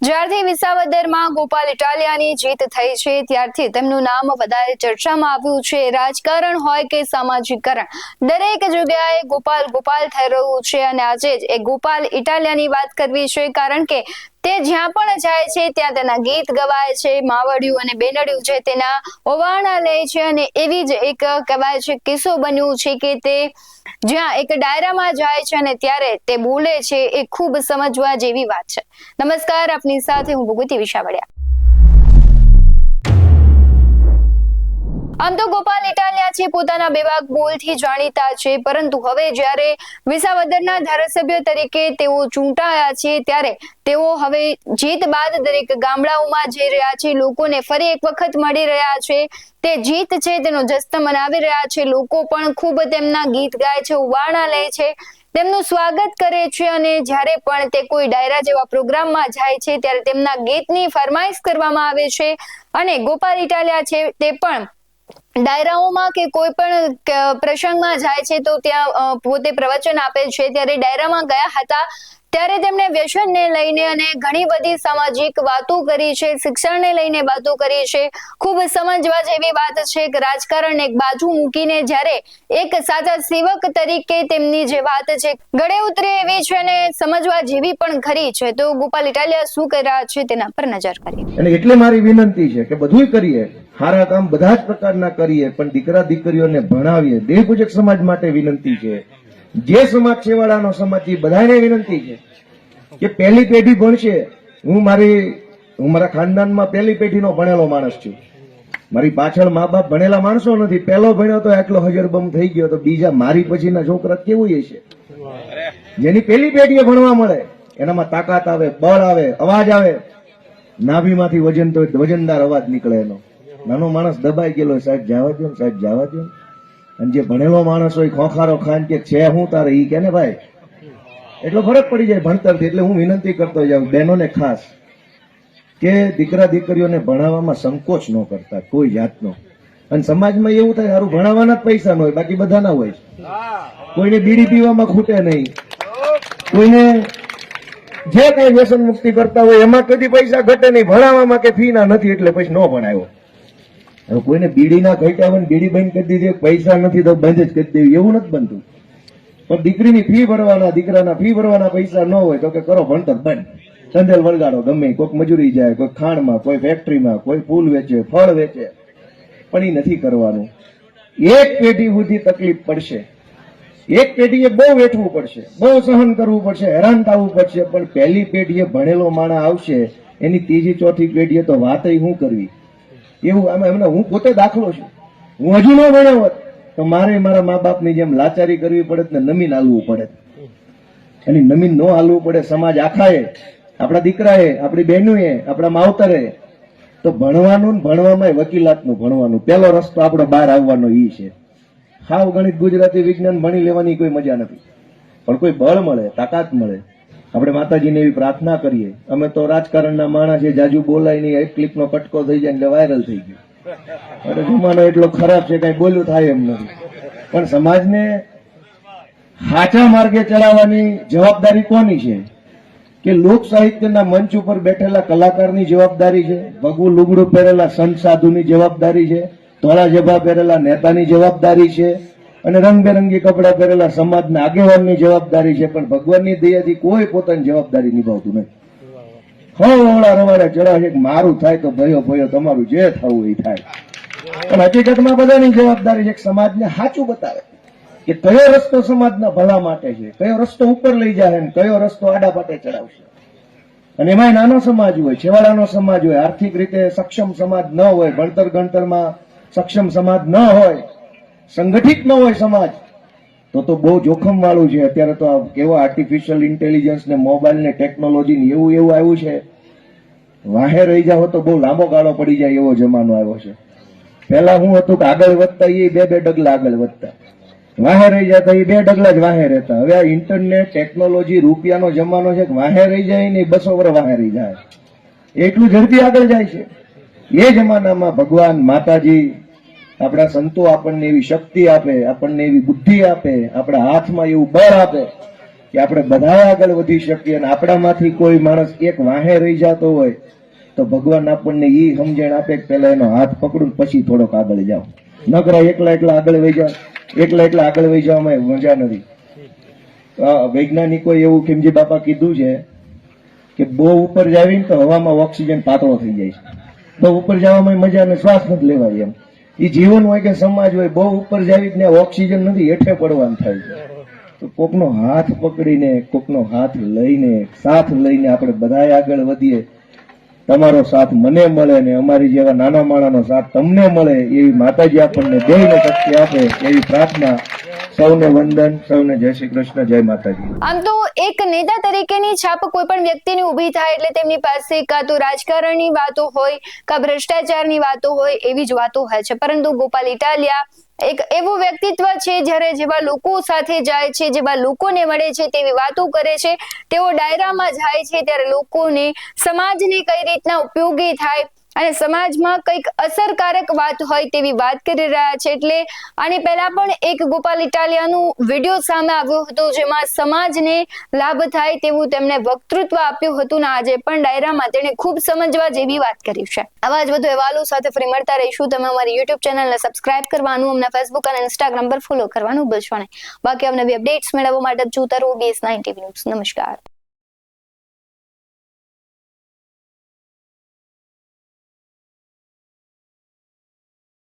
જ્યારથી વિસાવદરમાં ગોપાલ ઇટાલિયાની જીત થઈ છે ત્યારથી તેમનું નામ વધારે ચર્ચામાં આવ્યું છે। રાજકારણ હોય કે સામાજિકરણ, દરેક જગ્યાએ ગોપાલ ગોપાલ થઈ રહ્યું છે અને આજે જ એ ગોપાલ ઇટાલિયાની વાત કરવી છે, કારણ કે તે જ્યાં પણ જાય છે ત્યાં તેના ગીત ગવાય છે, માવડિયું અને બેનડિયું છે તેના ઓવારણા લે છે અને એવી જ એક કહેવાય છે કિસ્સો બન્યું છે કે તે જ્યાં એક ડાયરામાં જાય છે અને ત્યારે તે બોલે છે એ ખૂબ સમજવા જેવી વાત છે। નમસ્કાર, આપની સાથે હું ભૂગુતિ વિશાવડિયા। આમ તો ગોપાલ ઇટાલિયા છે પોતાના બેબાક બોલથી જાણીતા છે, પરંતુ હવે જ્યારે વિસાવદરના ધારાસભ્ય તરીકે તેઓ ચૂંટાયા છે ત્યારે તેઓ હવે જીત બાદ દરેક ગામડાઓમાં જઈ રહ્યા છે, લોકોને ફરી એક વખત મળી રહ્યા છે, તે જીત છે તેનો જશ્ન મનાવી રહ્યા છે। લોકો પણ ખૂબ તેમના ગીત ગાય છે, ઉવારણા લે છે, તેમનું સ્વાગત કરે છે અને જ્યારે પણ તે કોઈ ડાયરા જેવા પ્રોગ્રામમાં જાય છે ત્યારે તેમના ગીતની ફરમાઈશ કરવામાં આવે છે અને ગોપાલ ઇટાલિયા છે તે પણ ડાયરાઓમાં કે કોઈ પણ પ્રસંગમાં જાય છે તો ત્યાં પોતે પ્રવચન આપે છે। ત્યારે ડાયરામાં ગયા હતા ત્યારે તેમણે વ્યસનને લઈને અને ઘણી બધી સામાજિક વાતો કરી છે, શિક્ષણને લઈને વાતો કરી છે, ખૂબ સમજવા જેવી વાત છે કે રાજકારણ એક બાજુ મૂકીને જ્યારે એક સાચા સેવક તરીકે તેમની જે વાત છે ગળે ઉતરે એવી છે અને સમજવા જેવી પણ ખરી છે। તો ગોપાલ ઇટાલિયા શું કરી રહ્યા છે તેના પર નજર કરીએ। અને એટલે મારી વિનંતી છે કે બધુંય કરીએ, સારા કામ બધા જ પ્રકારના કરીએ, પણ દીકરા દીકરીઓને ભણાવીએ। દેવપૂજક સમાજ માટે વિનંતી છે, જે સમાજ છેવાડાનો સમાજ છે બધાને વિનંતી છે કે પહેલી પેઢી ભણશે। હું મારા ખાનદાનમાં પહેલી પેઢીનો ભણેલો માણસ છું, મારી પાછળ મા બાપ ભણેલા માણસો નથી। પહેલો ભણ્યો તો આટલો હજરબમ થઈ ગયો, તો બીજા મારી પછીના છોકરા કેવું હશે? જેની પહેલી પેઢીએ ભણવા મળે એનામાં તાકાત આવે, બળ આવે, અવાજ આવે, નાભીમાંથી વજન તો વજનદાર અવાજ નીકળે એનો। નાનો માણસ દબાઈ ગયેલો, સાહેબ જવા દો ને, સાહેબ જવા દો ને। અને જે ભણેલો માણસ હોય ખોખારો ખાન કે છે હું તારે ઈ કે ને ભાઈ, એટલો ફરક પડી જાય ભણતરથી। એટલે હું વિનંતી કરતો જાઉં બહેનોને ખાસ કે દીકરા દીકરીઓને ભણાવવામાં સંકોચ ન કરતા કોઈ જાતનો। અને સમાજમાં એવું થાય સારું ભણાવવાના જ પૈસા ન હોય, બાકી બધા ના હોય। કોઈને બીડી પીવામાં ખૂટે નહીં, કોઈને જે કઈ વ્યસન મુક્તિ કરતા હોય એમાં કદી પૈસા ઘટે નહીં, ભણાવવામાં કે ફી ના નથી એટલે પછી ન ભણાવ્યો। હવે કોઈને બીડી ના ઘટ્યા હોય, બીડી બંધ કરી દીધી, પૈસા નથી તો બંધ જ કરી દેવી, એવું નથી બનતું। પણ દીકરીની ફી ભરવાના, દીકરાના ફી ભરવાના પૈસા ન હોય તો કે કરો ભણતર બંધ, સંધેલ વળગાડો, ગમે કોઈક મજૂરી જાય, કોઈ ખાણમાં, કોઈ ફેક્ટરીમાં, કોઈ ફૂલ વેચે, ફળ વેચે, પણ એ નથી કરવાનું। એક પેઢી સુધી તકલીફ પડશે, એક પેઢીએ બહુ વેઠવું પડશે, બહુ સહન કરવું પડશે, હેરાન થવું પડશે, પણ પહેલી પેઢીએ ભણેલો માણસ આવશે, એની ત્રીજી ચોથી પેઢીએ તો વાત શું કરવી એવું। આમાં હું પોતે દાખલો છું, હું હજુ ન ભણ્યો હોત તો મારે મારા મા બાપની જેમ લાચારી કરવી પડે ને નમીન હાલવું પડે, અને નમીન ન હાલવું પડે સમાજ આખાએ, આપણા દીકરાએ, આપણી બહેનોએ, આપણા માવતરે તો ભણવાનું ને ભણવામાં વકીલાતનું ભણવાનું પહેલો રસ્તો આપણો બહાર આવવાનો ઈ છે। હાવ ગણિત ગુજરાતી વિજ્ઞાન ભણી લેવાની કોઈ મજા નથી, પણ કોઈ બળ મળે, તાકાત મળે। આપણે માતાજીને એવી પ્રાર્થના કરીએ। અમે તો રાજકારણના માણસ છે, જાજુ બોલાય નહીં, એક ક્લિપનો કટકો થઈ જાય એટલે વાયરલ થઈ ગયો। અરે જમાનો એટલો ખરાબ છે, કઈ બોલ્યું થાય એમ નથી। પણ સમાજને સાચા માર્ગે ચલાવવાની જવાબદારી કોની છે? કે લોક સાહિત્યના મંચ ઉપર બેઠેલા કલાકારની જવાબદારી છે, ભગવું લુગડું પહેરેલા સંત સાધુની જવાબદારી છે, ધોળા જભા પહેરેલા નેતાની જવાબદારી છે, અને રંગબેરંગી કપડા પહેરેલા સમાજના આગેવાનની જવાબદારી છે। પણ ભગવાનની દયાથી કોઈ પોતાની જવાબદારી નિભાવતું નથી। હવળા રવાડે ચડાવે છે, મારું થાય તો ભયો ભયો, તમારું જે થવું એ થાય। પણ હકીકતમાં બધાની જવાબદારી છે સમાજને સાચું બતાવે કે કયો રસ્તો સમાજના ભલા માટે છે, કયો રસ્તો ઉપર લઈ જાય ને કયો રસ્તો આડા પાટે ચડાવશે। અને એમાં નાનો સમાજ હોય, છેવાડાનો સમાજ હોય, આર્થિક રીતે સક્ષમ સમાજ ન હોય, ભણતર ગણતરમાં સક્ષમ સમાજ ન હોય, સંગઠિત ન હોય સમાજ, તો બહુ જોખમ વાળું છે। અત્યારે તો કેવો આર્ટિફિશિયલ ઇન્ટેલિજન્સ ને મોબાઈલ ને ટેકનોલોજી ને એવું આવ્યું છે, વાહે રહી જાવ તો બહુ લાંબો ગાળો પડી જાય એવો જમાનો આવ્યો છે। પહેલા હું હતું કે આગળ વધતા એ બે ડગલા આગળ વધતા, વાહે રહી જતા એ 2 ડગલા જ વાહે રહેતા। હવે આ ઇન્ટરનેટ ટેકનોલોજી રૂપિયાનો જમાનો છે, વાહે રહી જાય ને 200 વર્ષ વાહે રહી જાય, એટલું ઝડપી આગળ જાય છે। એ જમાનામાં ભગવાન, માતાજી, આપણા સંતો આપણને એવી શક્તિ આપે, આપણને એવી બુદ્ધિ આપે, આપણા હાથમાં એવું બળ આપે કે આપણે બધા આગળ વધી શકીએ અને આપણામાંથી કોઈ માણસ એક વાહે રહી જતો હોય તો ભગવાન આપણને ઈ સમજણ આપે કે પહેલા એનો હાથ પકડું પછી થોડોક આગળ જાઓ. નકરા એકલા આગળ વહી જાઓ, એકલા આગળ વહી જવામાં મજા નથી. વૈજ્ઞાનિકોએ એવું ખીમજી બાપા કીધું છે કે બહુ ઉપર જાવીને તો હવામાં ઓક્સિજન પાતળો થઈ જાય છે. બહુ ઉપર જવામાં મજા અને શ્વાસ નથી લેવાય એમ. એ જીવન હોય કે સમાજ હોય, બહુ ઉપર જાવી ને ઓક્સિજન નથી, હેઠે પડવાનું થાય છે. તો કોકનો હાથ પકડીને, કોકનો હાથ લઈને, સાથ લઈને આપણે બધાય આગળ વધીએ. તમારો સાથ મને મળે ને અમારી જેવા નાના માણાનો સાથ તમને મળે એવી માતાજી આપણને દેહને શક્તિ આપે એવી પ્રાર્થના. સૌને વંદન, સૌને જય શ્રી કૃષ્ણ, જય માતાજી. આમ તો એક નેતા તરીકેની છાપ કોઈ પણ વ્યક્તિની ઊભી થાય એટલે તેમની પાસે કાં તો રાજકારણની વાતો હોય, કાં ભ્રષ્ટાચારની વાતો હોય, એવી જ વાતો હોય છે. પરંતુ ગોપાલ ઇટાલિયા એક એવું વ્યક્તિત્વ છે જ્યારે જેવા લોકો સાથે જાય છે, જેવા લોકોને મળે છે, તેવી વાતો કરે છે. તેઓ ડાયરામાં જાય છે ત્યારે લોકોને, સમાજને કઈ રીતના ઉપયોગી થાય અને સમાજમાં કંઈક અસરકારક વાત હોય તેવી વાત કરી રહ્યા છે. એટલે આની પહેલા પણ એક ગોપાલ ઇટાલિયાનું વિડીયો સામે આવ્યો હતો જેમાં સમાજને લાભ થાય તેવું તેમણે વક્તૃત્વ આપ્યું હતું ને આજે પણ ડાયરામાં તેણે ખૂબ સમજવા જેવી વાત કરી છે. આવા જ વધુ અહેવાલો સાથે ફરી મળતા રહીશું. તમે અમારી યુટ્યુબ ચેનલને સબસ્ક્રાઇબ કરવાનું, અમને ફેસબુક અને ઇન્સ્ટાગ્રામ પર ફોલો કરવાનું ભૂલશો નહીં. બાકી અમને અપડેટ્સ મેળવવા માટે જોતા રહો BS9 TV ન્યૂઝ. નમસ્કાર.